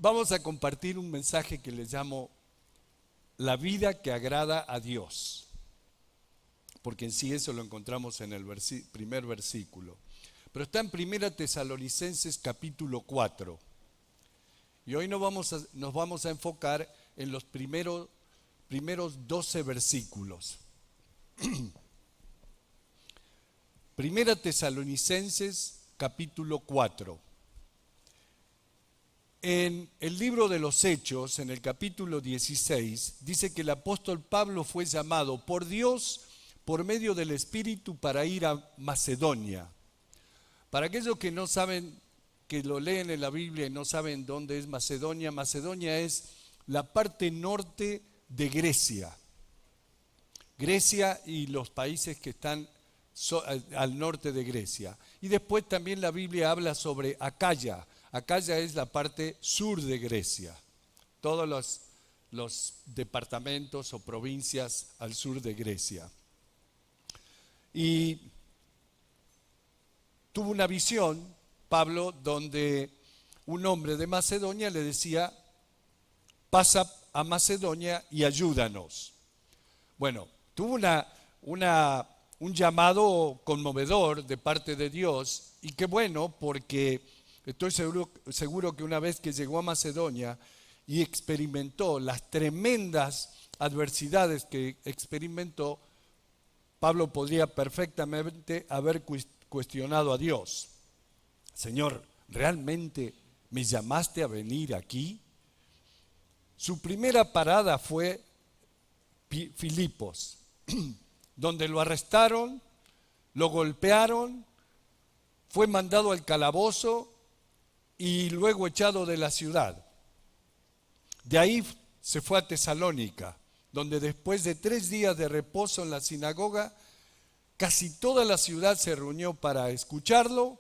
vamos a compartir un mensaje que le llamo la vida que agrada a Dios, porque en sí eso lo encontramos en el primer versículo. Pero está en 1 Tesalonicenses capítulo 4. Y hoy nos vamos a enfocar en los primeros 12 versículos. 1 Tesalonicenses capítulo 4. En el libro de los Hechos, en el capítulo 16, dice que el apóstol Pablo fue llamado por Dios por medio del Espíritu para ir a Macedonia. Para aquellos que no saben, que lo leen en la Biblia y no saben dónde es Macedonia, Macedonia es la parte norte de Grecia. Grecia y los países que están al norte de Grecia. Y después también la Biblia habla sobre Acaya. Acaya es la parte sur de Grecia. Todos los departamentos o provincias al sur de Grecia. Y tuvo una visión, Pablo, donde un hombre de Macedonia le decía: pasa a Macedonia y ayúdanos. Bueno, tuvo un llamado conmovedor de parte de Dios, y qué bueno, porque estoy seguro que una vez que llegó a Macedonia y experimentó las tremendas adversidades que experimentó, Pablo podría perfectamente haber cuestionado a Dios. Señor, ¿realmente me llamaste a venir aquí? Su primera parada fue Filipos, donde lo arrestaron, lo golpearon, fue mandado al calabozo y luego echado de la ciudad. De ahí se fue a Tesalónica, donde después de 3 días de reposo en la sinagoga, casi toda la ciudad se reunió para escucharlo,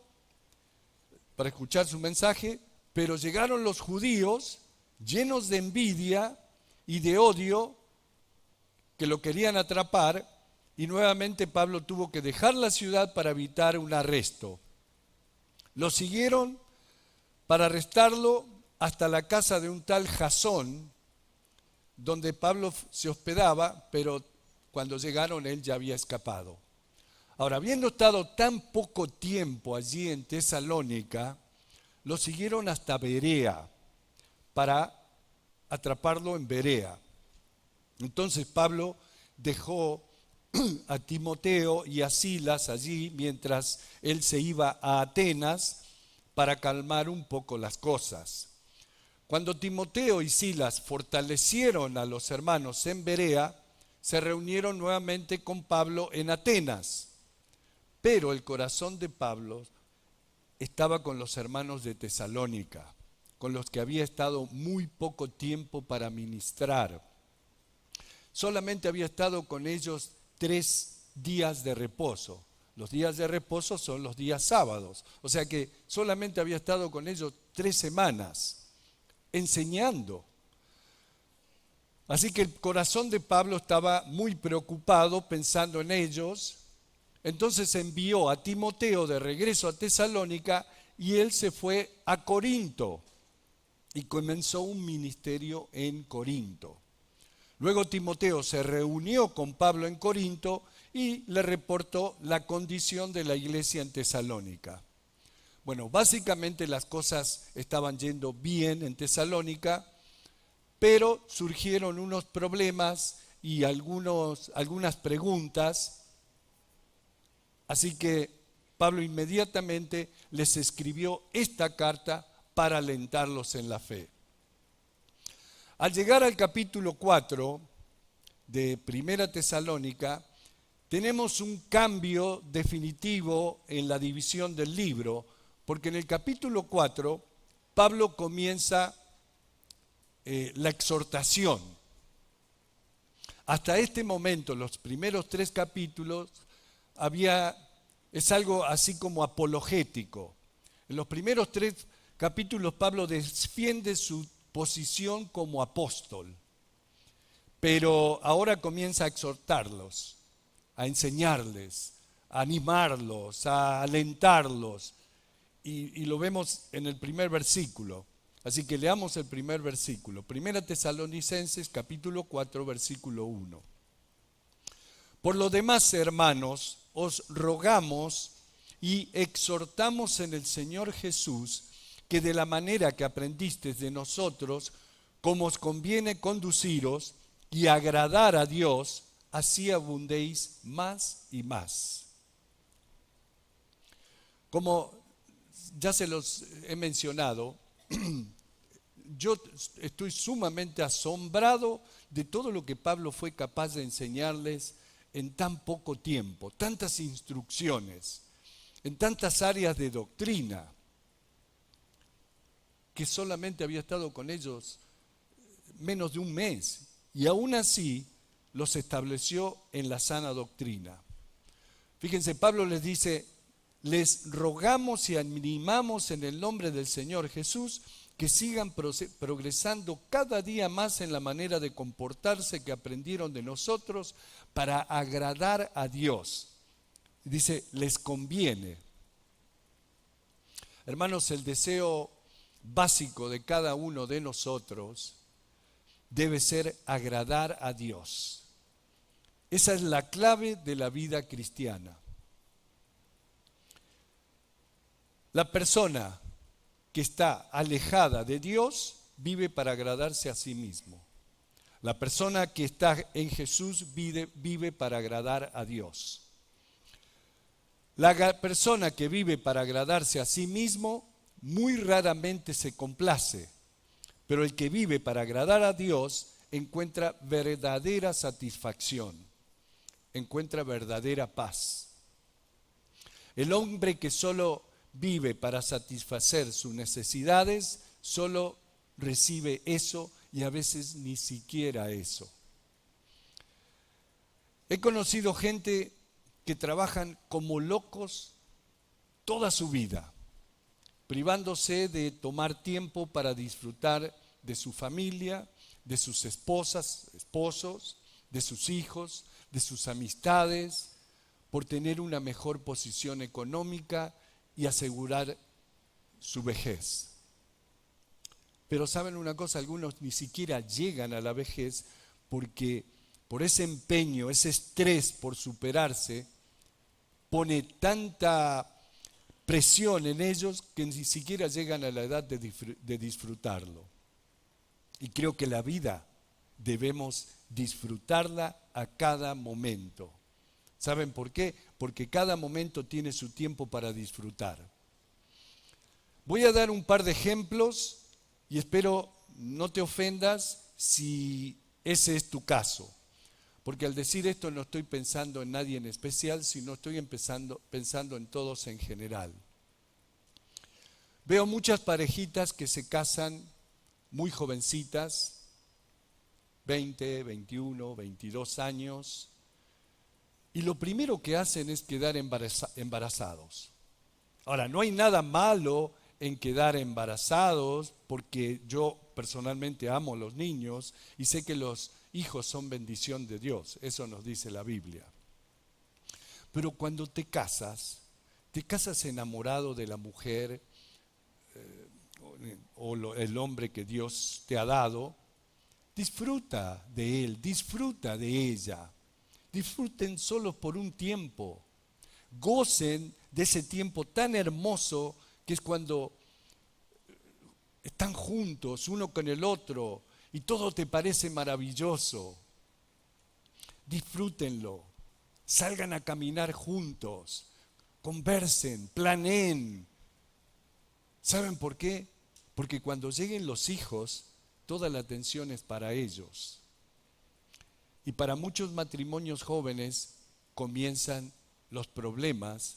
para escuchar su mensaje, pero llegaron los judíos llenos de envidia y de odio que lo querían atrapar, y nuevamente Pablo tuvo que dejar la ciudad para evitar un arresto. Lo siguieron para arrestarlo hasta la casa de un tal Jasón, donde Pablo se hospedaba, pero cuando llegaron él ya había escapado. Ahora, habiendo estado tan poco tiempo allí en Tesalónica, lo siguieron hasta Berea para atraparlo en Berea. Entonces Pablo dejó a Timoteo y a Silas allí mientras él se iba a Atenas para calmar un poco las cosas. Cuando Timoteo y Silas fortalecieron a los hermanos en Berea, se reunieron nuevamente con Pablo en Atenas. Pero el corazón de Pablo estaba con los hermanos de Tesalónica, con los que había estado muy poco tiempo para ministrar. Solamente había estado con ellos 3 días de reposo. Los días de reposo son los días sábados. O sea que solamente había estado con ellos 3 semanas enseñando. Así que el corazón de Pablo estaba muy preocupado pensando en ellos. Entonces envió a Timoteo de regreso a Tesalónica y él se fue a Corinto y comenzó un ministerio en Corinto. Luego Timoteo se reunió con Pablo en Corinto y le reportó la condición de la iglesia en Tesalónica. Bueno, básicamente las cosas estaban yendo bien en Tesalónica, pero surgieron unos problemas y algunas preguntas. Así que Pablo inmediatamente les escribió esta carta para alentarlos en la fe. Al llegar al capítulo 4 de 1 Tesalónica, tenemos un cambio definitivo en la división del libro, porque en el capítulo 4 Pablo comienza la exhortación. Hasta este momento, los primeros 3 capítulos, es algo así como apologético. En los primeros 3 capítulos Pablo defiende su posición como apóstol, pero ahora comienza a exhortarlos, a enseñarles, a animarlos, a alentarlos, y lo vemos en el primer versículo. Así que leamos el primer versículo. Primera Tesalonicenses capítulo 4, versículo 1. Por lo demás, hermanos, os rogamos y exhortamos en el Señor Jesús que de la manera que aprendisteis de nosotros, como os conviene conduciros y agradar a Dios, así abundéis más y más. Como ya se los he mencionado, yo estoy sumamente asombrado de todo lo que Pablo fue capaz de enseñarles en tan poco tiempo, tantas instrucciones, en tantas áreas de doctrina, que solamente había estado con ellos menos de un mes, y aún así los estableció en la sana doctrina. Fíjense, Pablo les dice: les rogamos y animamos en el nombre del Señor Jesús que sigan progresando cada día más en la manera de comportarse que aprendieron de nosotros para agradar a Dios. Dice, les conviene. Hermanos, el deseo básico de cada uno de nosotros debe ser agradar a Dios. Esa es la clave de la vida cristiana. La persona que está alejada de Dios vive para agradarse a sí mismo. La persona que está en Jesús vive para agradar a Dios. La persona que vive para agradarse a sí mismo muy raramente se complace, pero el que vive para agradar a Dios encuentra verdadera satisfacción, encuentra verdadera paz. El hombre que solo vive para satisfacer sus necesidades, solo recibe eso y a veces ni siquiera eso. He conocido gente que trabajan como locos toda su vida, privándose de tomar tiempo para disfrutar de su familia, de sus esposas, esposos, de sus hijos, de sus amistades, por tener una mejor posición económica y asegurar su vejez. Pero ¿saben una cosa? Algunos ni siquiera llegan a la vejez porque por ese empeño, ese estrés por superarse, pone tanta presión en ellos que ni siquiera llegan a la edad de disfrutarlo. Y creo que la vida debemos disfrutarla a cada momento. ¿Saben por qué? Porque cada momento tiene su tiempo para disfrutar. Voy a dar un par de ejemplos y espero no te ofendas si ese es tu caso. Porque al decir esto no estoy pensando en nadie en especial, sino estoy pensando en todos en general. Veo muchas parejitas que se casan muy jovencitas, 20, 21, 22 años, y lo primero que hacen es quedar embarazados. Ahora, no hay nada malo en quedar embarazados, porque yo personalmente amo a los niños y sé que los hijos son bendición de Dios, eso nos dice la Biblia. Pero cuando te casas enamorado de la mujer o el hombre que Dios te ha dado, disfruta de él, disfruta de ella. Disfruten solo por un tiempo. Gocen de ese tiempo tan hermoso que es cuando están juntos uno con el otro y todo te parece maravilloso. Disfrútenlo. Salgan a caminar juntos. Conversen, planeen. ¿Saben por qué? Porque cuando lleguen los hijos, toda la atención es para ellos. Y para muchos matrimonios jóvenes comienzan los problemas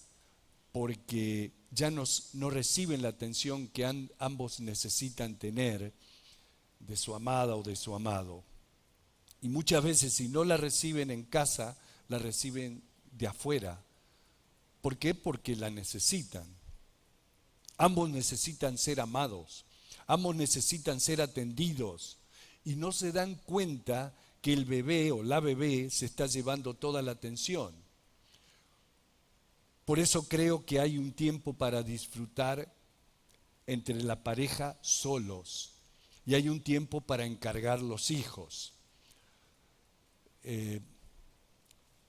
porque ya no reciben la atención que ambos necesitan tener de su amada o de su amado. Y muchas veces si no la reciben en casa, la reciben de afuera. ¿Por qué? Porque la necesitan. Ambos necesitan ser amados, ambos necesitan ser atendidos y no se dan cuenta que el bebé o la bebé se está llevando toda la atención. Por eso creo que hay un tiempo para disfrutar entre la pareja solos. Y hay un tiempo para encargar los hijos.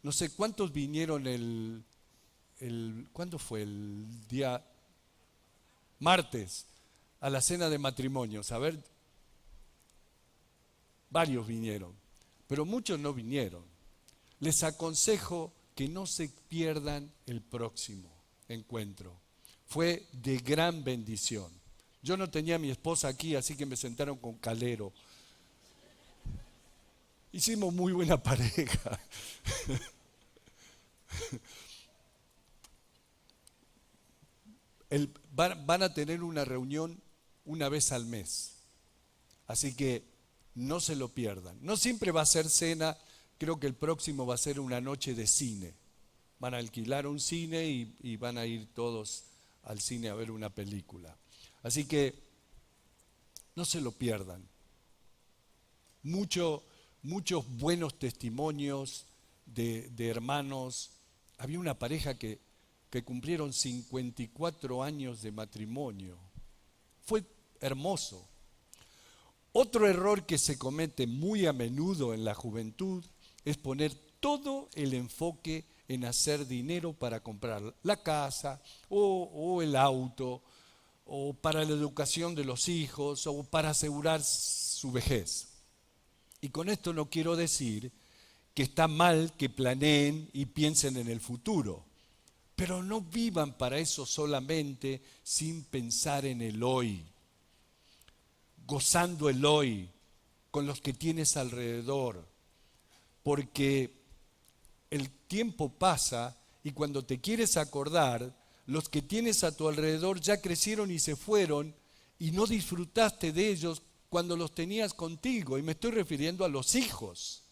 No sé cuántos vinieron ¿cuándo fue? El día martes, a la cena de matrimonios. A ver, varios vinieron, pero muchos no vinieron. Les aconsejo que no se pierdan el próximo encuentro. Fue de gran bendición. Yo no tenía a mi esposa aquí, así que me sentaron con Calero. Hicimos muy buena pareja. Van a tener una reunión una vez al mes. Así que no se lo pierdan. No siempre va a ser cena, creo que el próximo va a ser una noche de cine. Van a alquilar un cine y van a ir todos al cine a ver una película. Así que no se lo pierdan. Muchos buenos testimonios de hermanos. Había una pareja que cumplieron 54 años de matrimonio. Fue hermoso. Otro error que se comete muy a menudo en la juventud es poner todo el enfoque en hacer dinero para comprar la casa o el auto o para la educación de los hijos o para asegurar su vejez. Y con esto no quiero decir que está mal que planeen y piensen en el futuro, pero no vivan para eso solamente sin pensar en el hoy, gozando el hoy con los que tienes alrededor, porque el tiempo pasa y cuando te quieres acordar, los que tienes a tu alrededor ya crecieron y se fueron y no disfrutaste de ellos cuando los tenías contigo, y me estoy refiriendo a los hijos.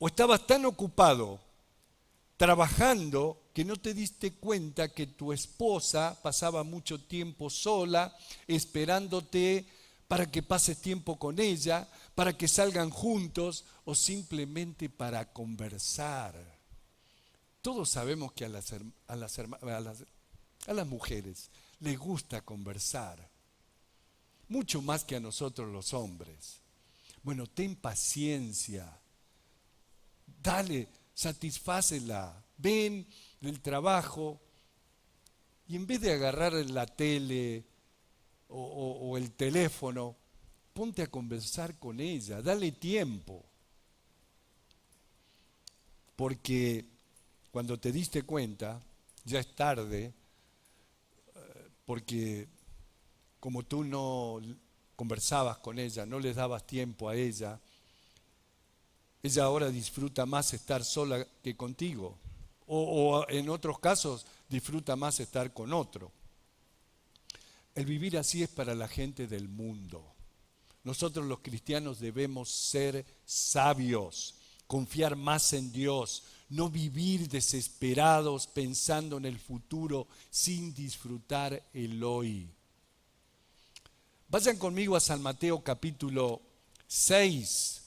O estabas tan ocupado trabajando que no te diste cuenta que tu esposa pasaba mucho tiempo sola, esperándote para que pases tiempo con ella, para que salgan juntos o simplemente para conversar. Todos sabemos que a las mujeres les gusta conversar, mucho más que a nosotros los hombres. Bueno, ten paciencia, dale, satisfácela, ven del trabajo y en vez de agarrar la tele o el teléfono, ponte a conversar con ella, dale tiempo. Porque cuando te diste cuenta, ya es tarde, porque como tú no conversabas con ella, no le dabas tiempo a ella, ella ahora disfruta más estar sola que contigo. O en otros casos, disfruta más estar con otro. El vivir así es para la gente del mundo. Nosotros los cristianos debemos ser sabios, confiar más en Dios, no vivir desesperados pensando en el futuro sin disfrutar el hoy. Vayan conmigo a San Mateo capítulo 6.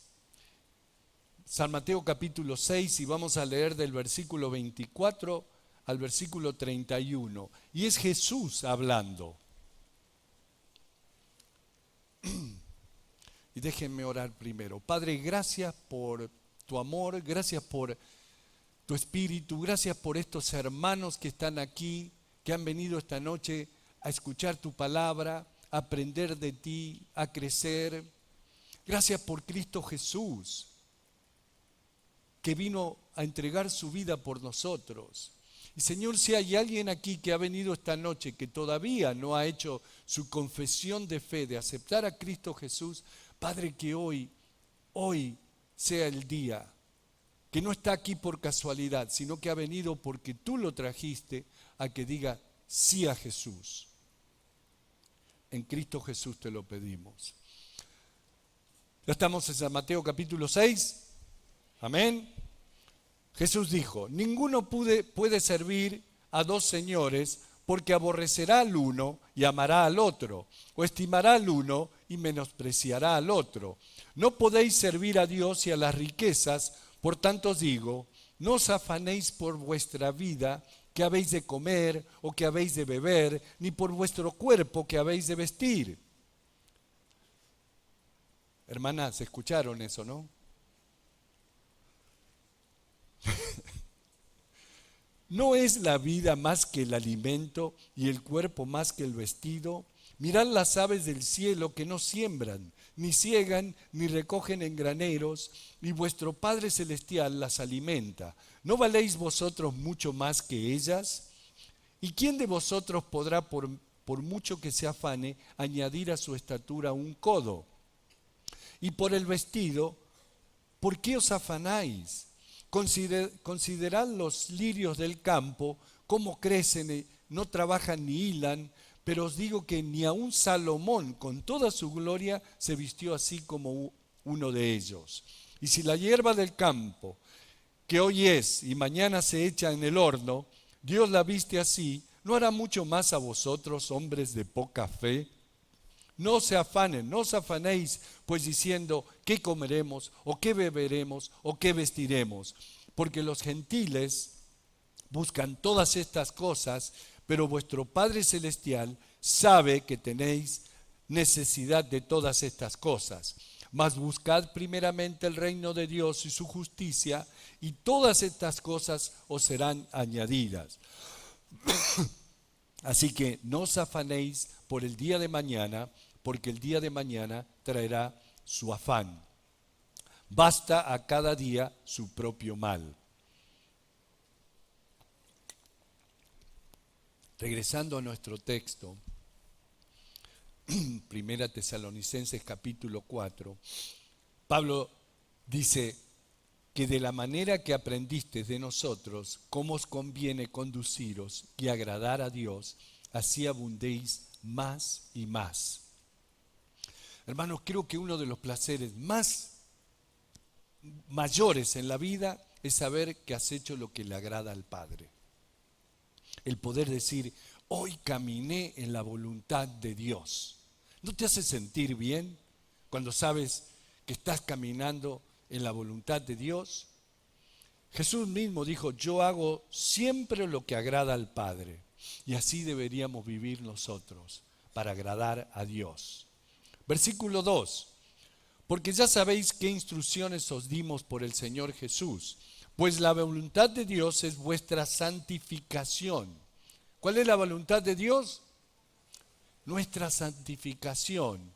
San Mateo capítulo 6 y vamos a leer del versículo 24 al versículo 31. Y es Jesús hablando. Y déjenme orar primero. Padre, gracias por tu amor, gracias por tu espíritu, gracias por estos hermanos que están aquí, que han venido esta noche a escuchar tu palabra, a aprender de ti, a crecer. Gracias por Cristo Jesús, que vino a entregar su vida por nosotros. Y Señor, si hay alguien aquí que ha venido esta noche que todavía no ha hecho su confesión de fe, de aceptar a Cristo Jesús, Padre, que hoy sea el día, que no está aquí por casualidad, sino que ha venido porque tú lo trajiste a que diga sí a Jesús. En Cristo Jesús te lo pedimos. Ya estamos en San Mateo capítulo 6. Amén. Jesús dijo, ninguno puede servir a dos señores porque aborrecerá al uno y amará al otro, o estimará al uno y menospreciará al otro. No podéis servir a Dios y a las riquezas, por tanto os digo, no os afanéis por vuestra vida, que habéis de comer o que habéis de beber, ni por vuestro cuerpo que habéis de vestir. Hermanas, ¿escucharon eso, no? ¿No es la vida más que el alimento y el cuerpo más que el vestido? Mirad las aves del cielo que no siembran, ni siegan, ni recogen en graneros, y vuestro Padre Celestial las alimenta. ¿No valéis vosotros mucho más que ellas? ¿Y quién de vosotros podrá, por mucho que se afane, añadir a su estatura un codo? Y por el vestido, ¿por qué os afanáis? Considerad los lirios del campo, cómo crecen, no trabajan ni hilan, pero os digo que ni aun Salomón, con toda su gloria, se vistió así como uno de ellos. Y si la hierba del campo, que hoy es y mañana se echa en el horno, Dios la viste así, ¿no hará mucho más a vosotros, hombres de poca fe? No se afanen, no os afanéis, pues diciendo, ¿qué comeremos, o qué beberemos, o qué vestiremos? Porque los gentiles buscan todas estas cosas, pero vuestro Padre Celestial sabe que tenéis necesidad de todas estas cosas. Mas buscad primeramente el reino de Dios y su justicia, y todas estas cosas os serán añadidas. Así que no os afanéis por el día de mañana, porque el día de mañana traerá su afán. Basta a cada día su propio mal. Regresando a nuestro texto, Primera Tesalonicenses capítulo 4, Pablo dice que de la manera que aprendisteis de nosotros, cómo os conviene conduciros y agradar a Dios, así abundéis más y más. Hermanos, creo que uno de los placeres más mayores en la vida es saber que has hecho lo que le agrada al Padre. El poder decir, hoy caminé en la voluntad de Dios. ¿No te hace sentir bien cuando sabes que estás caminando en la voluntad de Dios? Jesús mismo dijo, yo hago siempre lo que agrada al Padre. Y así deberíamos vivir nosotros, para agradar a Dios. Versículo 2. Porque ya sabéis qué instrucciones os dimos por el Señor Jesús, pues la voluntad de Dios es vuestra santificación. ¿Cuál es la voluntad de Dios? Nuestra santificación,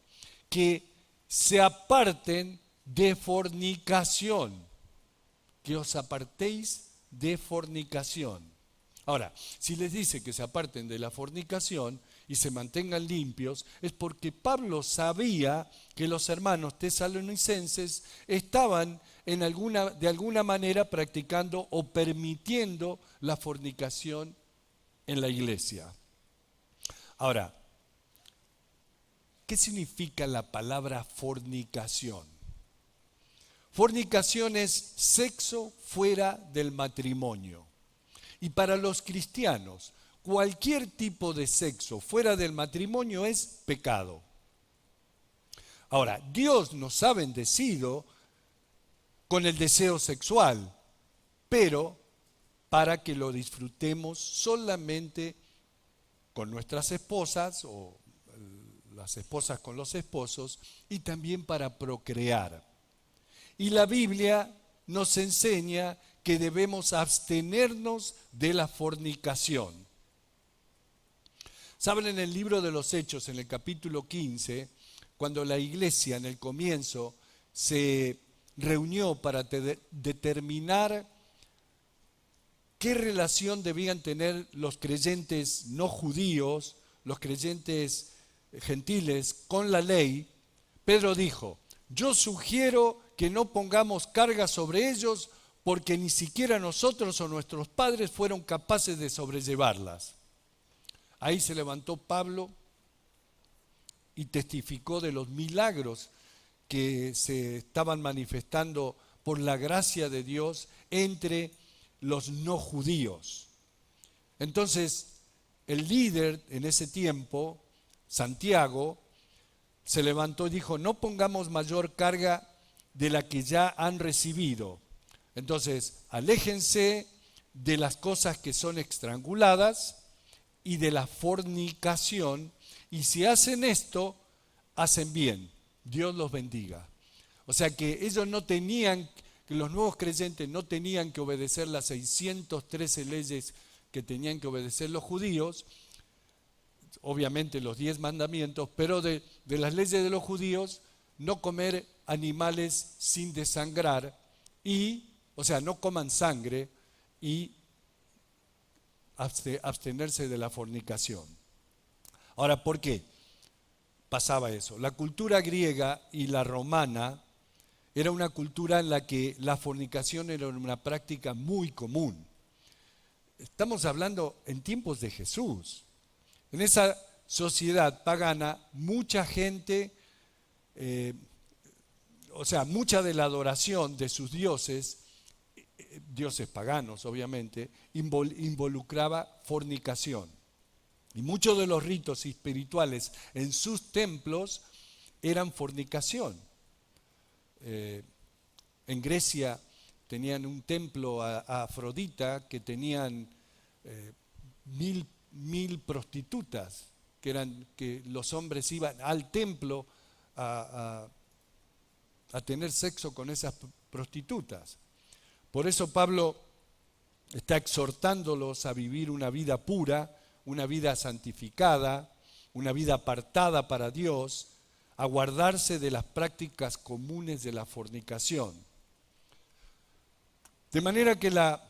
que se aparten de fornicación, que os apartéis de fornicación. Ahora, si les dice que se aparten de la fornicación y se mantengan limpios, es porque Pablo sabía que los hermanos tesalonicenses estaban de alguna manera practicando o permitiendo la fornicación en la iglesia. Ahora, ¿qué significa la palabra fornicación? Fornicación es sexo fuera del matrimonio. Y para los cristianos, cualquier tipo de sexo fuera del matrimonio es pecado. Ahora, Dios nos ha bendecido con el deseo sexual, pero para que lo disfrutemos solamente con nuestras esposas o las esposas con los esposos, y también para procrear. Y la Biblia nos enseña que debemos abstenernos de la fornicación. Saben, en el libro de los Hechos, en el capítulo 15, cuando la iglesia en el comienzo se reunió para determinar qué relación debían tener los creyentes no judíos, los creyentes gentiles con la ley, Pedro dijo, yo sugiero que no pongamos carga sobre ellos porque ni siquiera nosotros o nuestros padres fueron capaces de sobrellevarlas. Ahí se levantó Pablo y testificó de los milagros que se estaban manifestando por la gracia de Dios entre los no judíos. Entonces, el líder en ese tiempo, Santiago, se levantó y dijo, no pongamos mayor carga de la que ya han recibido. Entonces, aléjense de las cosas que son estranguladas y de la fornicación, y si hacen esto, hacen bien. Dios los bendiga. O sea que ellos no tenían, que los nuevos creyentes no tenían que obedecer las 613 leyes que tenían que obedecer los judíos, obviamente los 10 mandamientos, pero de las leyes de los judíos, no comer animales sin desangrar o sea, no coman sangre y abstenerse de la fornicación. Ahora, ¿por qué pasaba eso? La cultura griega y la romana era una cultura en la que la fornicación era una práctica muy común. Estamos hablando en tiempos de Jesús. En esa sociedad pagana, mucha gente, o sea, mucha de la adoración de sus dioses, dioses paganos obviamente, involucraba fornicación. Y muchos de los ritos espirituales en sus templos eran fornicación. En Grecia tenían un templo a Afrodita que tenían 1000 prostitutas, que los hombres iban al templo a tener sexo con esas prostitutas. Por eso Pablo está exhortándolos a vivir una vida pura, una vida santificada, una vida apartada para Dios, a guardarse de las prácticas comunes de la fornicación. De manera que la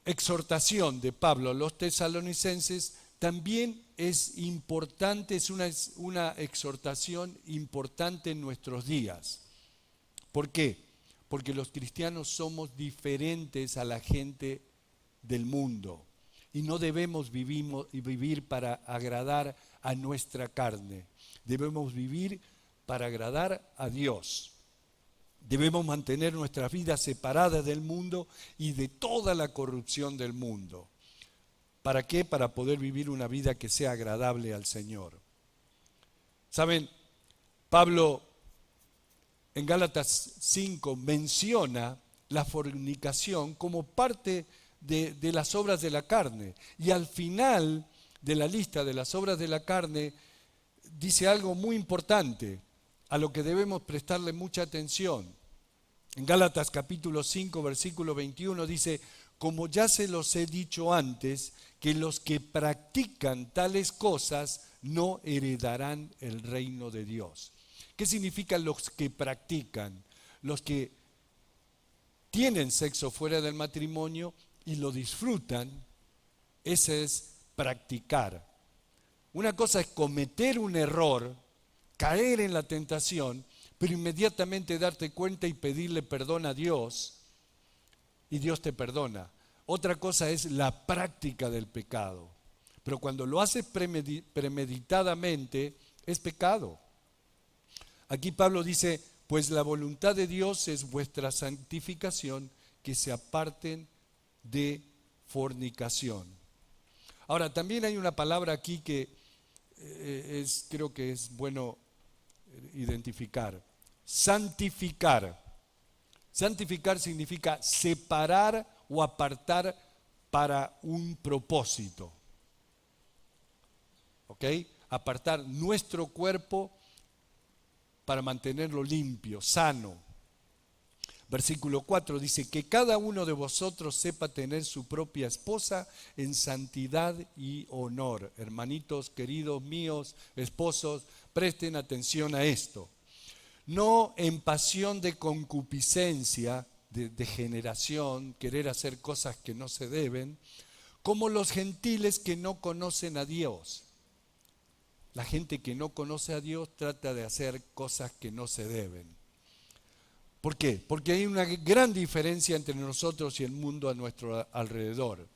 exhortación de Pablo a los tesalonicenses también es importante, es una exhortación importante en nuestros días. ¿Por qué? Porque los cristianos somos diferentes a la gente del mundo y no debemos vivir para agradar a nuestra carne. Debemos vivir para agradar a Dios. Debemos mantener nuestras vidas separadas del mundo y de toda la corrupción del mundo. ¿Para qué? Para poder vivir una vida que sea agradable al Señor. ¿Saben? Pablo en Gálatas 5 menciona la fornicación como parte de las obras de la carne. Y al final de la lista de las obras de la carne dice algo muy importante a lo que debemos prestarle mucha atención. En Gálatas capítulo 5 versículo 21 dice: como ya se los he dicho antes, que los que practican tales cosas no heredarán el reino de Dios. ¿Qué significa los que practican? Los que tienen sexo fuera del matrimonio y lo disfrutan, ese es practicar. Una cosa es cometer un error, caer en la tentación, pero inmediatamente darte cuenta y pedirle perdón a Dios, y Dios te perdona. Otra cosa es la práctica del pecado. Pero cuando lo haces premeditadamente, es pecado. Aquí Pablo dice: pues la voluntad de Dios es vuestra santificación, que se aparten de fornicación. Ahora, también hay una palabra aquí que creo que es bueno identificar. Santificar. Santificar significa separar o apartar para un propósito. ¿Ok? Apartar nuestro cuerpo para mantenerlo limpio, sano. Versículo 4 dice: que cada uno de vosotros sepa tener su propia esposa en santidad y honor. Hermanitos queridos míos, esposos, presten atención a esto. No en pasión de concupiscencia, de degeneración, querer hacer cosas que no se deben, como los gentiles que no conocen a Dios. La gente que no conoce a Dios trata de hacer cosas que no se deben. ¿Por qué? Porque hay una gran diferencia entre nosotros y el mundo a nuestro alrededor.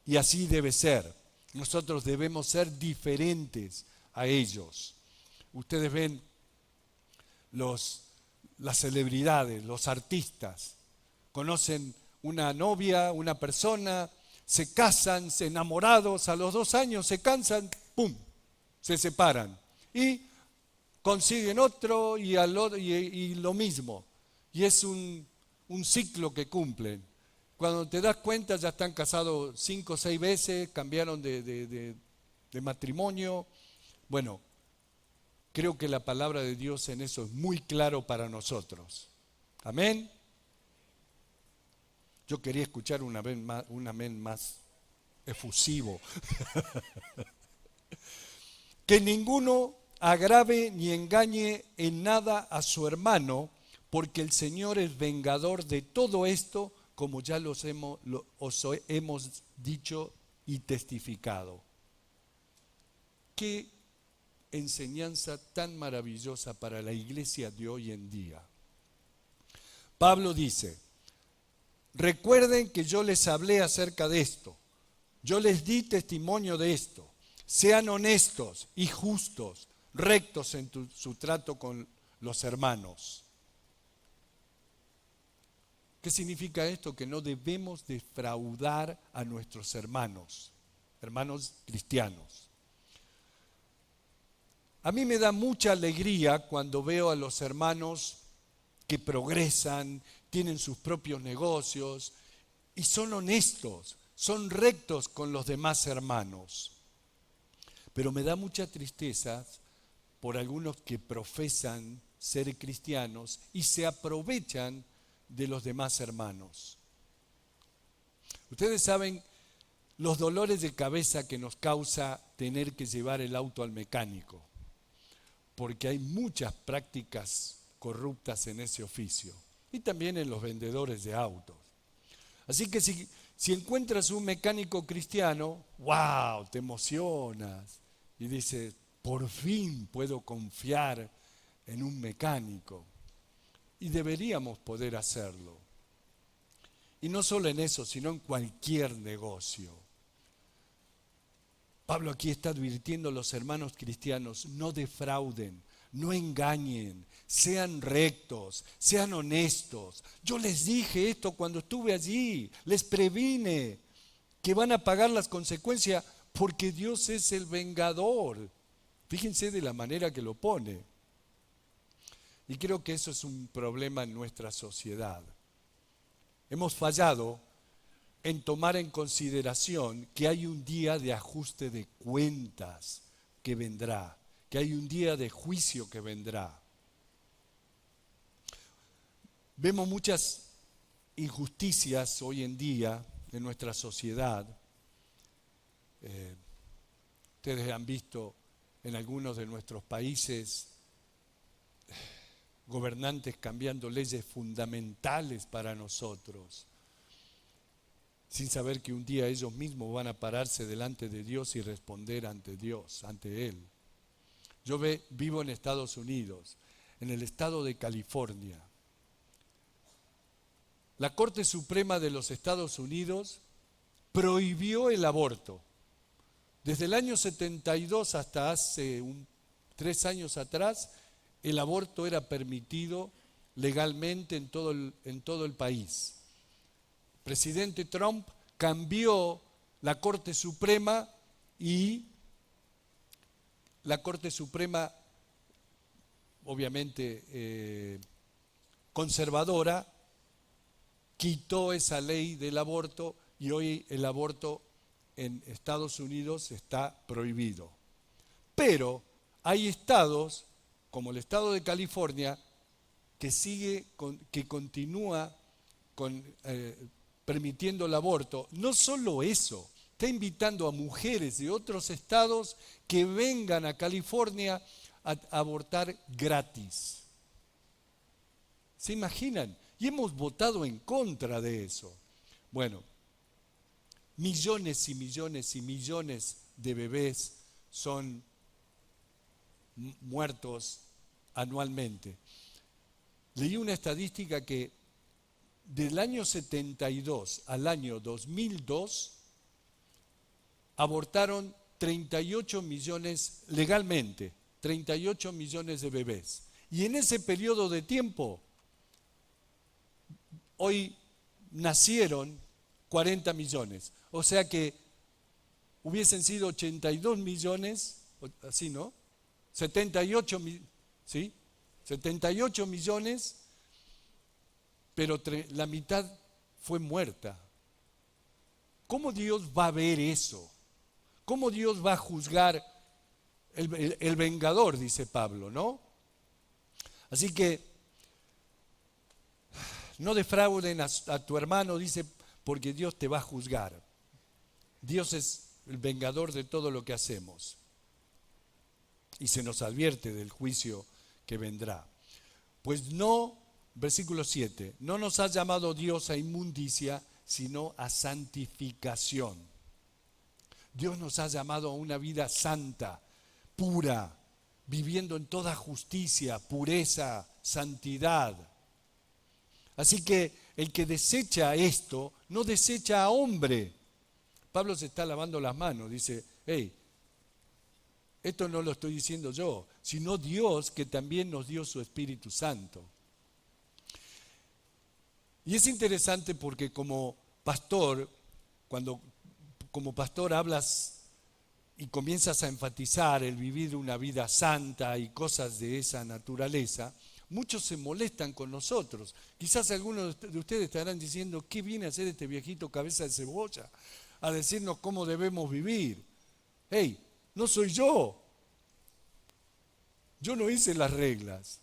Y así debe ser. Nosotros debemos ser diferentes a ellos. Ustedes ven las celebridades, los artistas, conocen una novia, una persona, se casan, se enamorados, a los 2 años se cansan, ¡pum!, se separan y consiguen otro y lo mismo. Y es un ciclo que cumplen. Cuando te das cuenta ya están casados 5 o 6 veces, cambiaron de matrimonio. Bueno, creo que la palabra de Dios en eso es muy claro para nosotros. Amén. Yo quería escuchar un amén más efusivo. Que ninguno agrave ni engañe en nada a su hermano, porque el Señor es vengador de todo esto, como ya os hemos dicho y testificado. Qué enseñanza tan maravillosa para la iglesia de hoy en día. Pablo dice: recuerden que yo les hablé acerca de esto, yo les di testimonio de esto. Sean honestos y justos, rectos en su trato con los hermanos. ¿Qué significa esto? Que no debemos defraudar a nuestros hermanos cristianos. A mí me da mucha alegría cuando veo a los hermanos que progresan, tienen sus propios negocios y son honestos, son rectos con los demás hermanos. Pero me da mucha tristeza por algunos que profesan ser cristianos y se aprovechan de los demás hermanos. Ustedes saben los dolores de cabeza que nos causa tener que llevar el auto al mecánico, porque hay muchas prácticas corruptas en ese oficio y también en los vendedores de autos. Así que si encuentras un mecánico cristiano, ¡wow!, te emocionas y dices, por fin puedo confiar en un mecánico. Y deberíamos poder hacerlo. Y no solo en eso, sino en cualquier negocio. Pablo aquí está advirtiendo a los hermanos cristianos: no defrauden, no engañen, sean rectos, sean honestos. Yo les dije esto cuando estuve allí, les previne que van a pagar las consecuencias porque Dios es el vengador. Fíjense de la manera que lo pone. Y creo que eso es un problema en nuestra sociedad. Hemos fallado en tomar en consideración que hay un día de ajuste de cuentas que vendrá, que hay un día de juicio que vendrá. Vemos muchas injusticias hoy en día en nuestra sociedad. Ustedes han visto en algunos de nuestros países gobernantes cambiando leyes fundamentales para nosotros, sin saber que un día ellos mismos van a pararse delante de Dios y responder ante Dios, ante Él. Yo vivo en Estados Unidos, en el estado de California. La Corte Suprema de los Estados Unidos prohibió el aborto. Desde el año 72 hasta hace 3 años atrás, el aborto era permitido legalmente en todo el país. El presidente Trump cambió la Corte Suprema y la Corte Suprema, obviamente conservadora, quitó esa ley del aborto y hoy el aborto en Estados Unidos está prohibido. Pero hay estados, como el estado de California, que continúa permitiendo el aborto. No solo eso, está invitando a mujeres de otros estados que vengan a California a abortar gratis. ¿Se imaginan? Y hemos votado en contra de eso. Bueno, millones y millones y millones de bebés son muertos anualmente. Leí una estadística que del año 72 al año 2002 abortaron 38 millones legalmente, 38 millones de bebés. Y en ese periodo de tiempo, hoy nacieron 40 millones. O sea que hubiesen sido 82 millones, así, ¿no? 78 millones, pero la mitad fue muerta ¿cómo Dios va a ver eso? ¿Cómo Dios va a juzgar el vengador, dice Pablo, ¿no? Así que no defrauden a tu hermano, dice, porque Dios te va a juzgar. Dios es el vengador de todo lo que hacemos. Y se nos advierte del juicio que vendrá. Pues no, versículo 7, no nos ha llamado Dios a inmundicia, sino a santificación. Dios nos ha llamado a una vida santa, pura, viviendo en toda justicia, pureza, santidad. Así que el que desecha esto, no desecha a hombre. Pablo se está lavando las manos, dice, hey, esto no lo estoy diciendo yo, sino Dios que también nos dio su Espíritu Santo. Y es interesante porque como pastor, cuando como pastor hablas y comienzas a enfatizar el vivir una vida santa y cosas de esa naturaleza, muchos se molestan con nosotros. Quizás algunos de ustedes estarán diciendo, ¿qué viene a hacer este viejito cabeza de cebolla? A decirnos cómo debemos vivir. Hey, no soy yo. Yo no hice las reglas.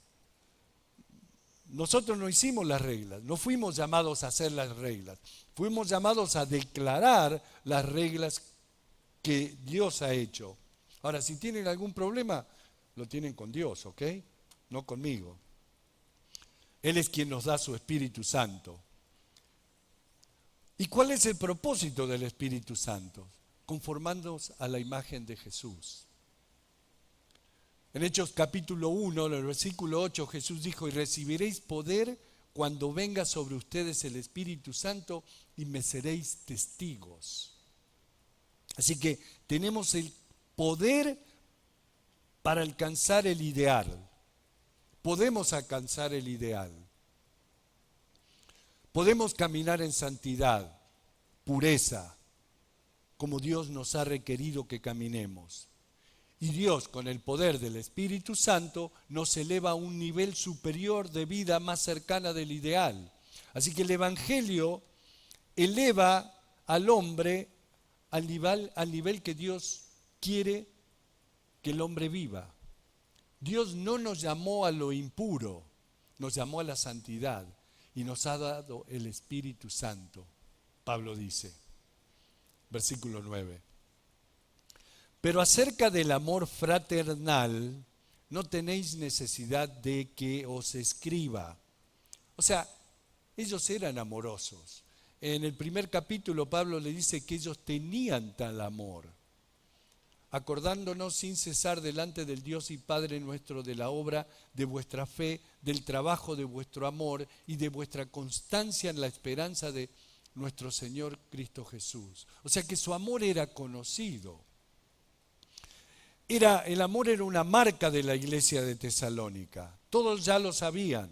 Nosotros no hicimos las reglas. No fuimos llamados a hacer las reglas. Fuimos llamados a declarar las reglas que Dios ha hecho. Ahora, si tienen algún problema, lo tienen con Dios, ¿ok? No conmigo. Él es quien nos da su Espíritu Santo. ¿Y cuál es el propósito del Espíritu Santo? Conformándonos a la imagen de Jesús. En Hechos capítulo 1, en el versículo 8, Jesús dijo, y recibiréis poder cuando venga sobre ustedes el Espíritu Santo y me seréis testigos. Así que tenemos el poder para alcanzar el ideal. Podemos alcanzar el ideal. Podemos caminar en santidad, pureza, como Dios nos ha requerido que caminemos. Y Dios, con el poder del Espíritu Santo, nos eleva a un nivel superior de vida más cercana del ideal. Así que el Evangelio eleva al hombre al nivel que Dios quiere que el hombre viva. Dios no nos llamó a lo impuro, nos llamó a la santidad y nos ha dado el Espíritu Santo, Pablo dice, versículo 9. Pero acerca del amor fraternal, no tenéis necesidad de que os escriba. O sea, ellos eran amorosos. En el primer capítulo Pablo le dice que ellos tenían tal amor, acordándonos sin cesar delante del Dios y Padre nuestro de la obra de vuestra fe, del trabajo de vuestro amor y de vuestra constancia en la esperanza de nuestro Señor Cristo Jesús. O sea que su amor era conocido. El amor era una marca de la iglesia de Tesalónica. Todos ya lo sabían.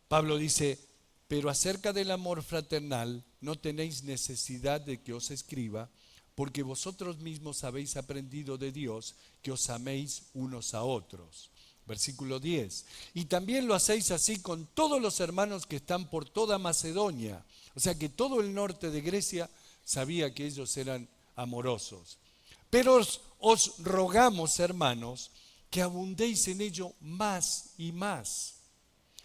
Pablo dice, pero acerca del amor fraternal no tenéis necesidad de que os escriba, porque vosotros mismos habéis aprendido de Dios que os améis unos a otros. Versículo 10. Y también lo hacéis así con todos los hermanos que están por toda Macedonia. O sea que todo el norte de Grecia sabía que ellos eran amorosos. Pero os rogamos, hermanos, que abundéis en ello más y más.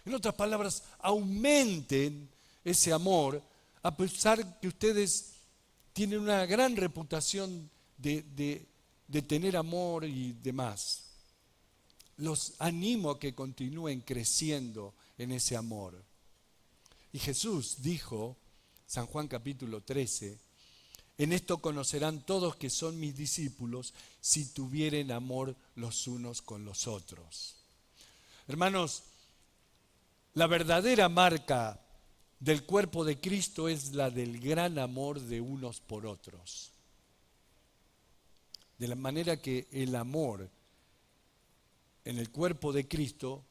En otras palabras, aumenten ese amor, a pesar que ustedes tienen una gran reputación de tener amor y demás. Los animo a que continúen creciendo en ese amor. Y Jesús dijo, San Juan capítulo 13, en esto conocerán todos que son mis discípulos si tuvieren amor los unos con los otros. Hermanos, la verdadera marca del cuerpo de Cristo es la del gran amor de unos por otros. De la manera que el amor en el cuerpo de Cristo,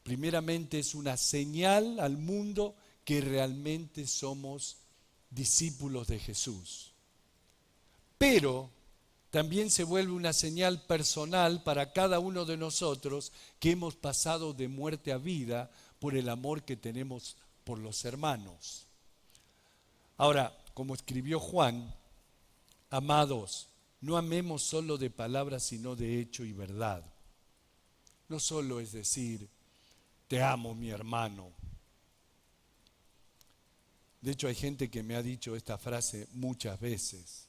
primeramente es una señal al mundo que realmente somos discípulos de Jesús. Pero también se vuelve una señal personal para cada uno de nosotros que hemos pasado de muerte a vida por el amor que tenemos por los hermanos. Ahora, como escribió Juan, amados, no amemos solo de palabras, sino de hecho y verdad. No solo es decir, te amo, mi hermano. De hecho, hay gente que me ha dicho esta frase muchas veces.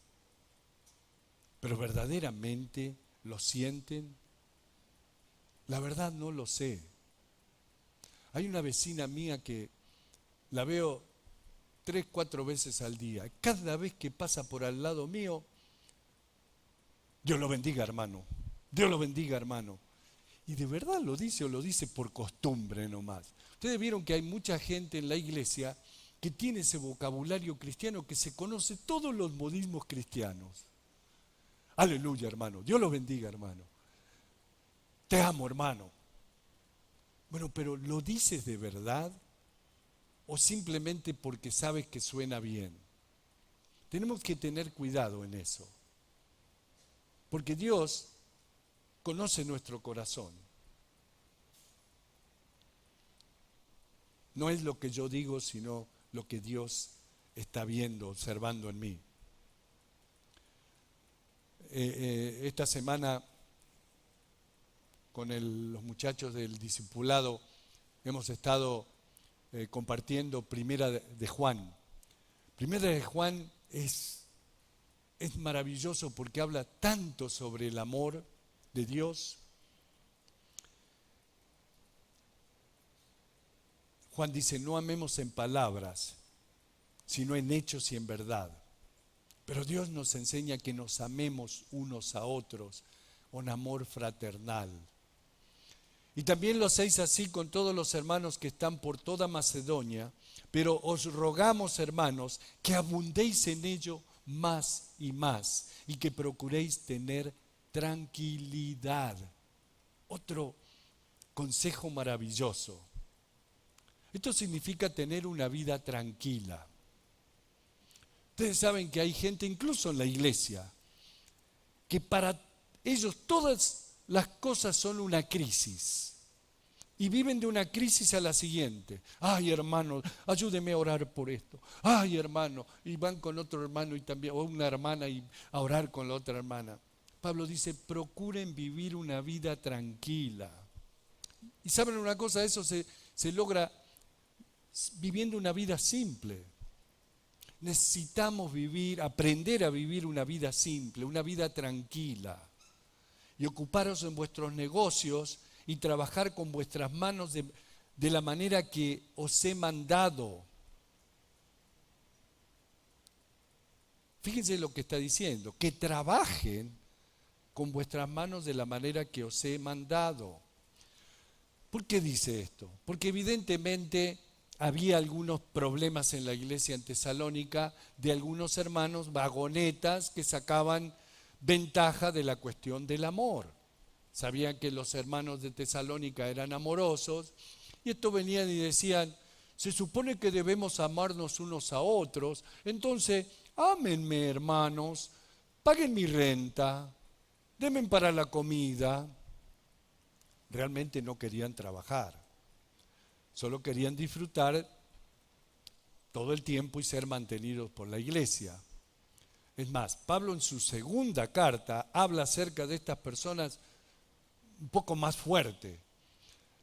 ¿Pero verdaderamente lo sienten? La verdad no lo sé. Hay una vecina mía que la veo 3, 4 veces al día. Cada vez que pasa por al lado mío, Dios lo bendiga, hermano. Dios lo bendiga, hermano. Y de verdad lo dice o lo dice por costumbre nomás. Ustedes vieron que hay mucha gente en la iglesia que tiene ese vocabulario cristiano, que se conoce todos los modismos cristianos. Aleluya, hermano. Dios lo bendiga, hermano. Te amo, hermano. Bueno, pero ¿lo dices de verdad o simplemente porque sabes que suena bien? Tenemos que tener cuidado en eso. Porque Dios conoce nuestro corazón. No es lo que yo digo, sino lo que Dios está viendo, observando en mí. Esta semana, con los muchachos del discipulado, hemos estado compartiendo Primera de Juan. Primera de Juan es maravilloso porque habla tanto sobre el amor de Dios. Juan dice, no amemos en palabras, sino en hechos y en verdad. Pero Dios nos enseña que nos amemos unos a otros con amor fraternal. Y también lo hacéis así con todos los hermanos que están por toda Macedonia, pero os rogamos, hermanos, que abundéis en ello más y más, y que procuréis tener tranquilidad. Otro consejo maravilloso. Esto significa tener una vida tranquila. Ustedes saben que hay gente, incluso en la iglesia, que para ellos todas las cosas son una crisis. Y viven de una crisis a la siguiente. Ay, hermano, ayúdeme a orar por esto. Ay, hermano, y van con otro hermano y también, o una hermana y a orar con la otra hermana. Pablo dice, procuren vivir una vida tranquila. Y saben una cosa, eso se logra viviendo una vida simple. Necesitamos aprender a vivir una vida simple, una vida tranquila. Y ocuparos en vuestros negocios y trabajar con vuestras manos de la manera que os he mandado. Fíjense lo que está diciendo, que trabajen con vuestras manos de la manera que os he mandado. ¿Por qué dice esto? Porque evidentemente había algunos problemas en la iglesia en Tesalónica de algunos hermanos vagonetas que sacaban ventaja de la cuestión del amor. Sabían que los hermanos de Tesalónica eran amorosos y estos venían y decían, se supone que debemos amarnos unos a otros, entonces ámenme, hermanos, paguen mi renta, denme para la comida. Realmente no querían trabajar, solo querían disfrutar todo el tiempo y ser mantenidos por la iglesia. Es más, Pablo en su segunda carta habla acerca de estas personas un poco más fuerte.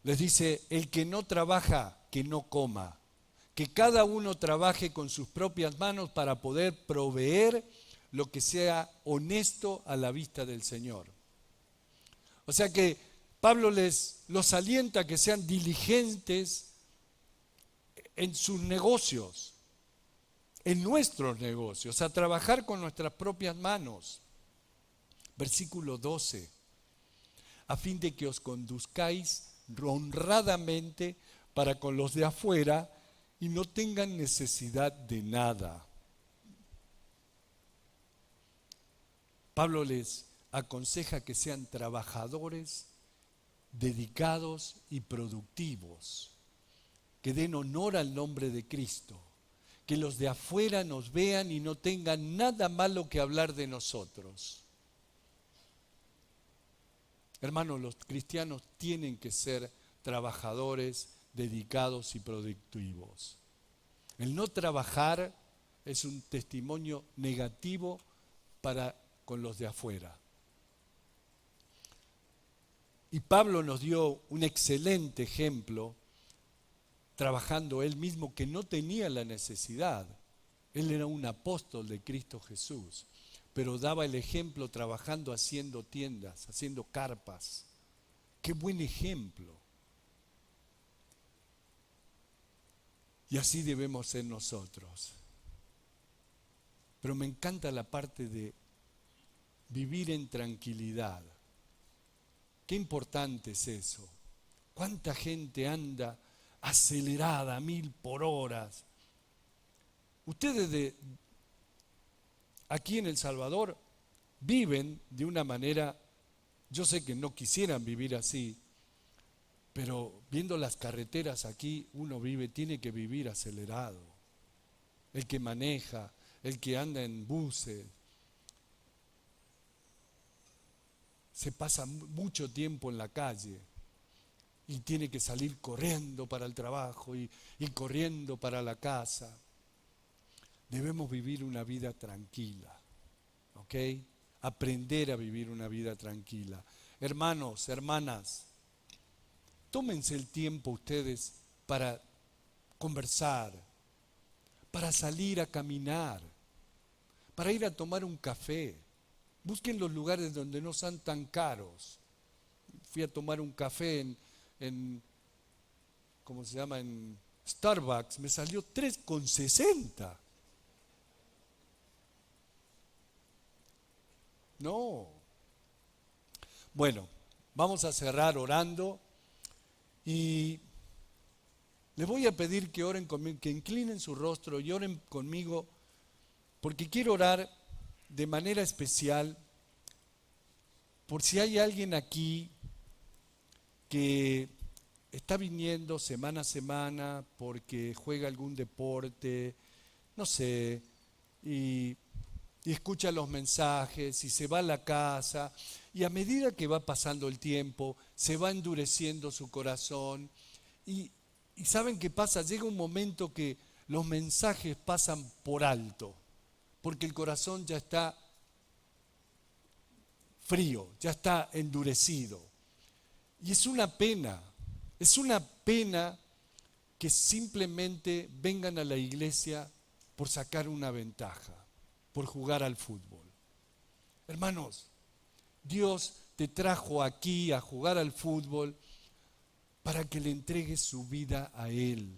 Les dice, el que no trabaja, que no coma. Que cada uno trabaje con sus propias manos para poder proveer lo que sea honesto a la vista del Señor. O sea que Pablo los alienta a que sean diligentes en sus negocios, en nuestros negocios, a trabajar con nuestras propias manos. Versículo 12. A fin de que os conduzcáis honradamente para con los de afuera y no tengan necesidad de nada. Pablo les aconseja que sean trabajadores, dedicados y productivos, que den honor al nombre de Cristo, que los de afuera nos vean y no tengan nada malo que hablar de nosotros. Hermanos, los cristianos tienen que ser trabajadores, dedicados y productivos. El no trabajar es un testimonio negativo para con los de afuera. Y Pablo nos dio un excelente ejemplo, trabajando él mismo, que no tenía la necesidad. Él era un apóstol de Cristo Jesús, pero daba el ejemplo trabajando, haciendo tiendas, haciendo carpas. ¡Qué buen ejemplo! Y así debemos ser nosotros. Pero me encanta la parte de vivir en tranquilidad. Qué importante es eso. ¿Cuánta gente anda acelerada a 1000 por hora? Ustedes aquí en El Salvador viven de una manera, yo sé que no quisieran vivir así, pero viendo las carreteras aquí, uno tiene que vivir acelerado. El que maneja, el que anda en buses, se pasa mucho tiempo en la calle y tiene que salir corriendo para el trabajo y corriendo para la casa. Debemos vivir una vida tranquila, ¿ok? Aprender a vivir una vida tranquila. Hermanos, hermanas, tómense el tiempo ustedes para conversar, para salir a caminar, para ir a tomar un café. Busquen los lugares donde no sean tan caros. Fui a tomar un café en ¿cómo se llama? En Starbucks. Me salió $3,60. No. Bueno, vamos a cerrar orando y les voy a pedir que oren conmigo, que inclinen su rostro y oren conmigo, porque quiero orar de manera especial por si hay alguien aquí que está viniendo semana a semana porque juega algún deporte, no sé, y escucha los mensajes y se va a la casa, y a medida que va pasando el tiempo se va endureciendo su corazón y ¿saben qué pasa? Llega un momento que los mensajes pasan por alto, porque el corazón ya está frío, ya está endurecido. Y es una pena que simplemente vengan a la iglesia por sacar una ventaja, por jugar al fútbol. Hermanos, Dios te trajo aquí a jugar al fútbol para que le entregues su vida a Él,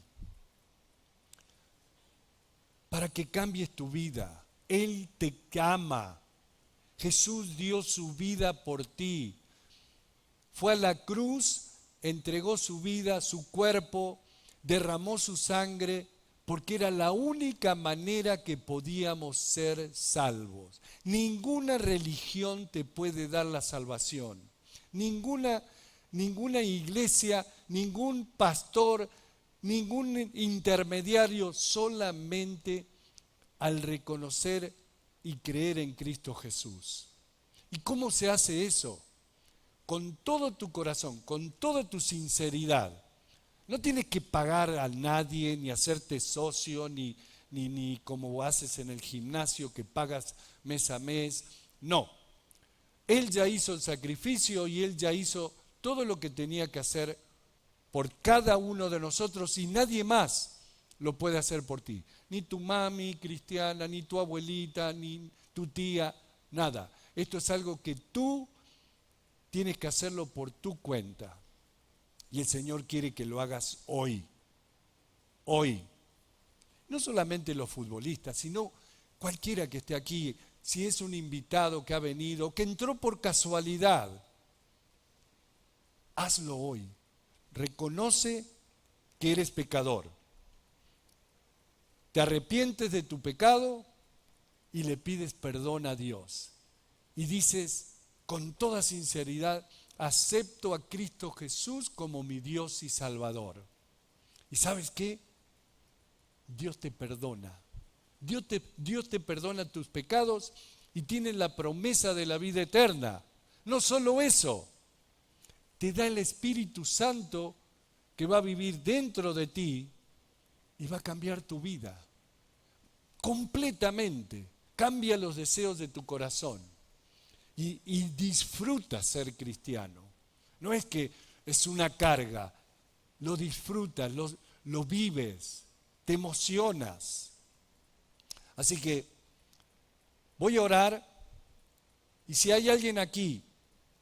para que cambies tu vida. Él te ama. Jesús dio su vida por ti. Fue a la cruz, entregó su vida, su cuerpo, derramó su sangre, porque era la única manera que podíamos ser salvos. Ninguna religión te puede dar la salvación. Ninguna iglesia, ningún pastor, ningún intermediario, solamente al reconocer y creer en Cristo Jesús. ¿Y cómo se hace eso? Con todo tu corazón, con toda tu sinceridad. No tienes que pagar a nadie, ni hacerte socio, ni como haces en el gimnasio que pagas mes a mes. No. Él ya hizo el sacrificio y Él ya hizo todo lo que tenía que hacer por cada uno de nosotros y nadie más lo puede hacer por ti. Ni tu mami cristiana, ni tu abuelita, ni tu tía, nada. Esto es algo que tú tienes que hacerlo por tu cuenta. Y el Señor quiere que lo hagas hoy. Hoy. No solamente los futbolistas, sino cualquiera que esté aquí, si es un invitado que ha venido, que entró por casualidad, hazlo hoy. Reconoce que eres pecador. Te arrepientes de tu pecado y le pides perdón a Dios. Y dices con toda sinceridad, acepto a Cristo Jesús como mi Dios y Salvador. ¿Y sabes qué? Dios te perdona. Dios te perdona tus pecados y tienes la promesa de la vida eterna. No solo eso, te da el Espíritu Santo que va a vivir dentro de ti y va a cambiar tu vida. completamente. Cambia los deseos de tu corazón y disfruta ser cristiano. No es que es una carga, lo disfrutas, lo vives, te emocionas. Así que voy a orar y si hay alguien aquí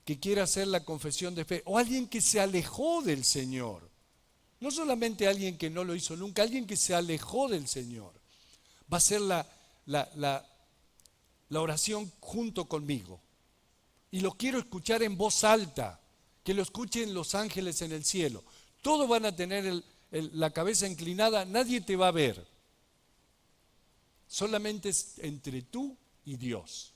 que quiera hacer la confesión de fe o alguien que se alejó del Señor, no solamente alguien que no lo hizo nunca, alguien que se alejó del Señor, va a hacer la oración junto conmigo. Y lo quiero escuchar en voz alta, que lo escuchen los ángeles en el cielo. Todos van a tener la cabeza inclinada, nadie te va a ver. Solamente es entre tú y Dios.